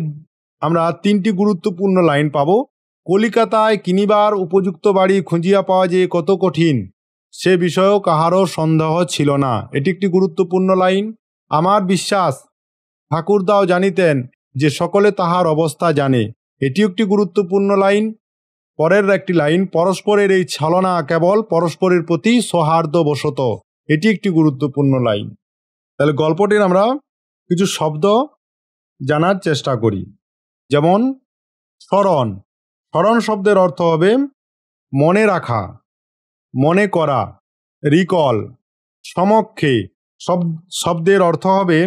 আমরা 3টি গুরুত্বপূর্ণ লাইন পাব। কলিকাতায় কিনিবার উপযুক্ত বাড়ি খুঁজিয়া পাওয়া যে কত কঠিন, সে বিষয়েও কাহারও সন্দেহ ছিল না। এটি একটি গুরুত্বপূর্ণ লাইন। আমার বিশ্বাস ঠাকুরদাও জানিতেন যে সকলে তাহার অবস্থা জানে। এটি একটি গুরুত্বপূর্ণ লাইন। পরের একটি লাইন, পরস্পরের এই ছলনা কেবল পরস্পরের প্রতি সৌহার্দ্যবশত। এটি একটি গুরুত্বপূর্ণ লাইন। তাহলে গল্পটির আমরা কিছু শব্দ জানার চেষ্টা করি। যেমন স্মরণ। স্মরণ শব্দের অর্থ হবে মনে রাখা, মনে করা, রিকল। সমক্ষে শব্দের অর্থ হবে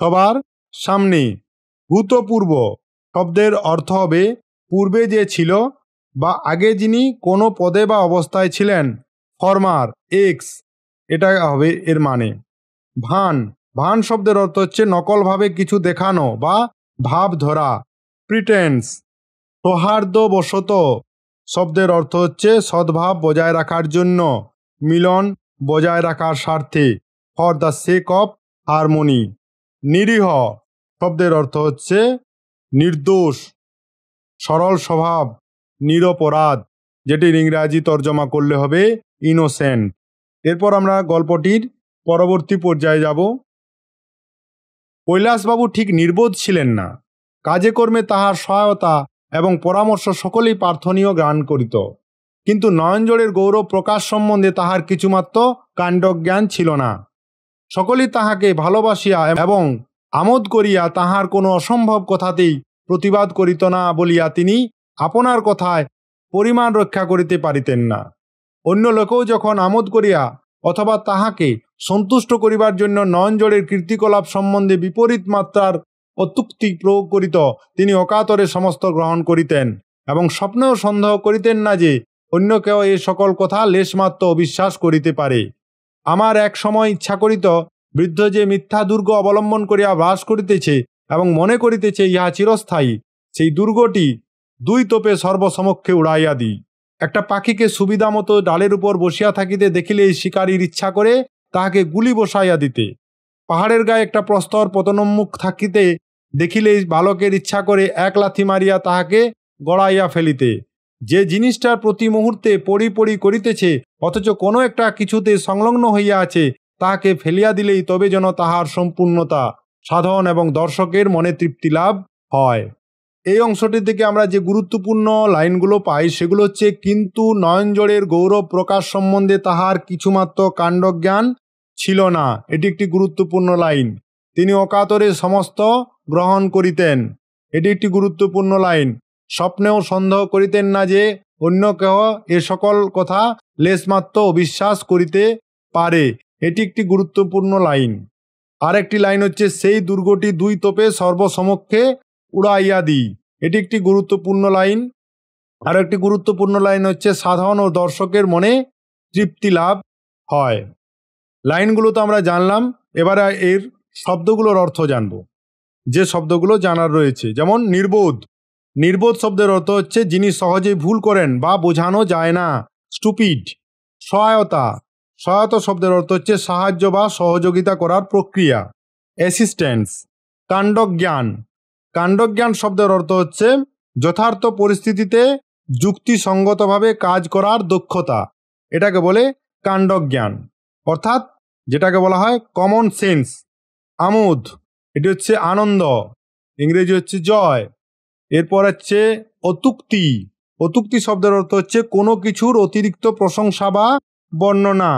সবার সামনে। ভূতপূর্ব শব্দের অর্থ হবে পূর্বে যে ছিল বা আগে যিনি কোনো পদে বা অবস্থায় ছিলেন। ফরমার, এক্স, এটা হবে এর মানে। ভান। ভান শব্দের অর্থ হচ্ছে নকলভাবে কিছু দেখানো বা ভাব ধরা। প্রিটেন্স। সৌহার্দ্যবশত শব্দের অর্থ হচ্ছে সদ্ভাব বজায় রাখার জন্য, মিলন বজায় রাখার স্বার্থে, for the sake of harmony. নিরীহ শব্দের অর্থ হচ্ছে নির্দোষ, সরল স্বভাব, নিরপরাধ, যেটির ইংরাজি তর্জমা করলে হবে ইনোসেন্ট। এরপর আমরা গল্পটির পরবর্তী পর্যায়ে যাব। কৈলাসবাবু ঠিক নির্বোধ ছিলেন না। কাজে কর্মে তাহার সহায়তা এবং পরামর্শ সকলেই প্রার্থনীয় জ্ঞান করিত, কিন্তু নয়নজোড়ের গৌরব প্রকাশ সম্বন্ধে তাহার কিছুমাত্র কাণ্ডজ্ঞান ছিল না। সকলেই তাহাকে ভালোবাসিয়া এবং আমোদ করিয়া তাহার কোনো অসম্ভব কথাতেই প্রতিবাদ করিত না বলিয়া তিনি আপনার কথায় পরিমাণ রক্ষা করিতে পারিতেন না। অন্য লোকেও যখন আমোদ করিয়া অথবা তাহাকে সন্তুষ্ট করিবার জন্য নয়নজোড়ের কীর্তিকলাপ সম্বন্ধে বিপরীত মাত্রার অত্যুক্তি প্রয়োগ করিত, তিনি অকাতরে সমস্ত গ্রহণ করিতেন এবং স্বপ্নেও সন্দেহ করিতেন না যে অন্য কেউ এই সকল কথা লেশমাত্র অবিশ্বাস করিতে পারে। আমার এক সময় ইচ্ছা করিত, বৃদ্ধ যে মিথ্যা দুর্গ অবলম্বন করিয়া বাস করিতেছে এবং মনে করিতেছে ইহা চিরস্থায়ী, সেই দুর্গটি 2 তোপে সর্বসমক্ষে উড়াইয়া দিই। একটা পাখিকে সুবিধা মতো ডালের উপর বসিয়া থাকিতে দেখিলেই শিকারীর ইচ্ছা করে তাহাকে গুলি বসাইয়া দিতে। পাহাড়ের গায়ে একটা প্রস্তর পতনোন্মুখ থাকিতে দেখিলেই বালকের ইচ্ছা করে এক লাথি মারিয়া তাহাকে গড়াইয়া ফেলিতে। যে জিনিসটার প্রতি মুহূর্তে পড়ি পড়ি করিতেছে অথচ কোনো একটা কিছুতে সংলগ্ন হইয়া আছে, তাহাকে ফেলিয়া দিলেই তবে যেন তাহার সম্পূর্ণতা সাধন এবং দর্শকের মনে তৃপ্তি লাভ হয়। এই অংশটি থেকে আমরা যে গুরুত্বপূর্ণ লাইনগুলো পাই সেগুলো হচ্ছে, কিন্তু নয়নজোড়ের গৌরব প্রকাশ সম্বন্ধে তাহার কিছুমাত্র কাণ্ডজ্ঞান ছিল না। এটি একটি গুরুত্বপূর্ণ লাইন। তিনি অকাতরে সমস্ত গ্রহণ করিতেন। এটি একটি গুরুত্বপূর্ণ লাইন। স্বপ্নেও সন্দেহ করিতেন না যে অন্য কেহ এ সকল কথা লেশমাত্র অবিশ্বাস করিতে পারে। এটি একটি গুরুত্বপূর্ণ লাইন। আর একটি লাইন হচ্ছে, সেই দুর্গটি 2 তোপে সর্বসমক্ষে উড়াইয়া দিই। এটি একটি গুরুত্বপূর্ণ লাইন। আর একটি গুরুত্বপূর্ণ লাইন হচ্ছে, সাধারণ ও দর্শকের মনে তৃপ্তি লাভ হয়। লাইনগুলো তো আমরা জানলাম, এবারে এর শব্দগুলোর অর্থ জানব। যে শব্দগুলো জানার রয়েছে, যেমন নির্বোধ। নির্বোধ শব্দের অর্থ হচ্ছে যিনি সহজেই ভুল করেন বা বোঝানো যায় না, স্টুপিড। সহায়তা। সহায়তা শব্দের অর্থ হচ্ছে সাহায্য বা সহযোগিতা করার প্রক্রিয়া, অ্যাসিস্ট্যান্স। কাণ্ডজ্ঞান। কাণ্ডজ্ঞান শব্দের অর্থ হচ্ছে যথার্থ পরিস্থিতিতে যুক্তিসঙ্গতভাবে কাজ করার দক্ষতা। এটাকে বলে কাণ্ডজ্ঞান, অর্থাৎ যেটাকে বলা হয় কমন সেন্স। আমোদ, এটি হচ্ছে আনন্দ, ইংরেজি হচ্ছে জয়। এরপর হচ্ছে অত্যুক্তি। অত্যুক্তি শব্দের অর্থ হচ্ছে কোনো কিছুর অতিরিক্ত প্রশংসা বা বর্ণনা,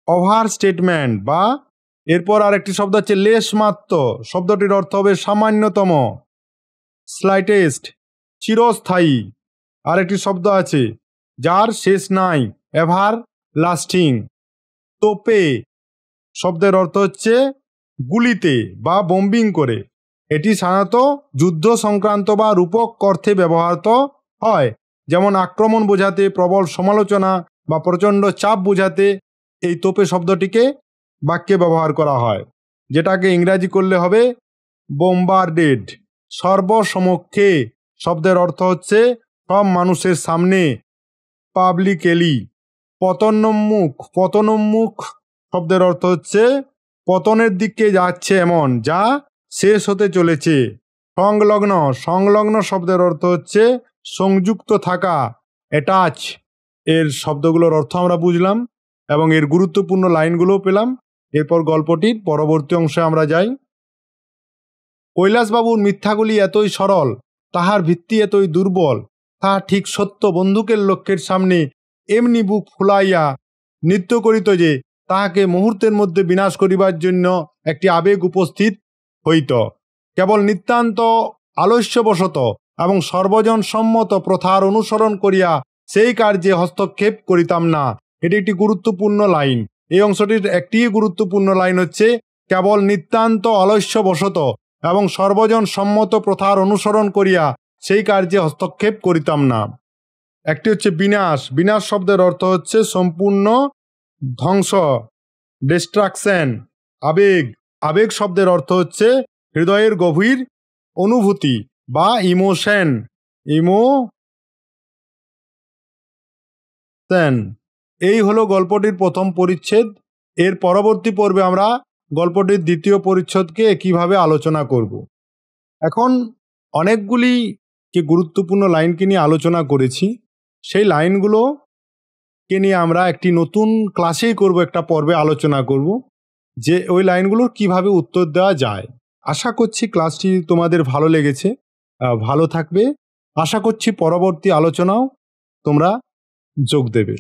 ওভার স্টেটমেন্ট বা। এরপর আরেকটি শব্দ হচ্ছে লেশমাত্র। শব্দটির অর্থ হবে সামান্যতম, স্লাইটেস্ট, চিরস্থায়ী। আরেকটি শব্দ আছে যার শেষ নাই, এভার লাস্টিং। তোপে শব্দের অর্থ হচ্ছে গুলিতে বা বোম্বিং করে। এটি সাধারণত যুদ্ধ সংক্রান্ত বা রূপক অর্থে ব্যবহৃত হয়, যেমন আক্রমণ বোঝাতে, প্রবল সমালোচনা বা প্রচণ্ড চাপ বোঝাতে এই তোপে শব্দটিকে বাক্যে ব্যবহার করা হয়, যেটাকে ইংরাজি করলে হবে বোম্বার্ডেড। সর্বসমক্ষে শব্দের অর্থ হচ্ছে সব মানুষের সামনে, পাবলিকেলি। পতনোন্মুখ, পতনোন্মুখ শব্দের অর্থ হচ্ছে পতনের দিকে যাচ্ছে এমন, যা শেষ হতে চলেছে। সংলগ্ন, সংলগ্ন শব্দের অর্থ হচ্ছে সংযুক্ত থাকা, অ্যাটাচ। এর শব্দগুলোর অর্থ আমরা বুঝলাম এবং এর গুরুত্বপূর্ণ লাইনগুলোও পেলাম। এরপর গল্পটির পরবর্তী অংশে আমরা যাই। কৈলাসবাবুর মিথ্যাগুলি এতই সরল, তাহার ভিত্তি এতই দুর্বল, তাহা ঠিক সত্য বন্দুকের লক্ষ্যের সামনে এমনি বুক ফুলাইয়া নৃত্য করিত যে তাহাকে মুহূর্তের মধ্যে বিনাশ করিবার জন্য একটি আবেগ উপস্থিত হইত। কেবল নিতান্ত আলস্যবশত এবং সর্বজন সম্মত প্রথার অনুসরণ করিয়া সেই কার্যে হস্তক্ষেপ করিতাম না। এটি একটি গুরুত্বপূর্ণ লাইন। এই অংশটির একটি গুরুত্বপূর্ণ লাইন হচ্ছে কেবল নিতান্ত আলস্যবশত এবং সর্বজন সম্মত প্রথার অনুসরণ করিয়া সেই কার্যে হস্তক্ষেপ করিতাম না। একটি হচ্ছে বিনাশ। বিনাশ শব্দের অর্থ হচ্ছে সম্পূর্ণ ধ্বংস, ডিস্ট্রাকশন। আবেগ, আবেগ শব্দের অর্থ হচ্ছে হৃদয়ের গভীর অনুভূতি বা ইমোশন, ইমোশন। এই হলো গল্পটির প্রথম পরিচ্ছেদ। এর পরবর্তী পর্বে আমরা গল্পটির দ্বিতীয় পরিচ্ছেদকে কিভাবে আলোচনা করব। এখন অনেকগুলি যে গুরুত্বপূর্ণ লাইনকে নিয়ে আলোচনা করেছি, সেই লাইনগুলোকে নিয়ে আমরা একটি নতুন ক্লাসেই করব, একটা পর্বে আলোচনা করব যে ওই লাইনগুলোর কিভাবে উত্তর দেওয়া যায়। আশা করছি ক্লাসটি তোমাদের ভালো লেগেছে, ভালো থাকবে। আশা করছি পরবর্তী আলোচনাও তোমরা যোগ দেবে।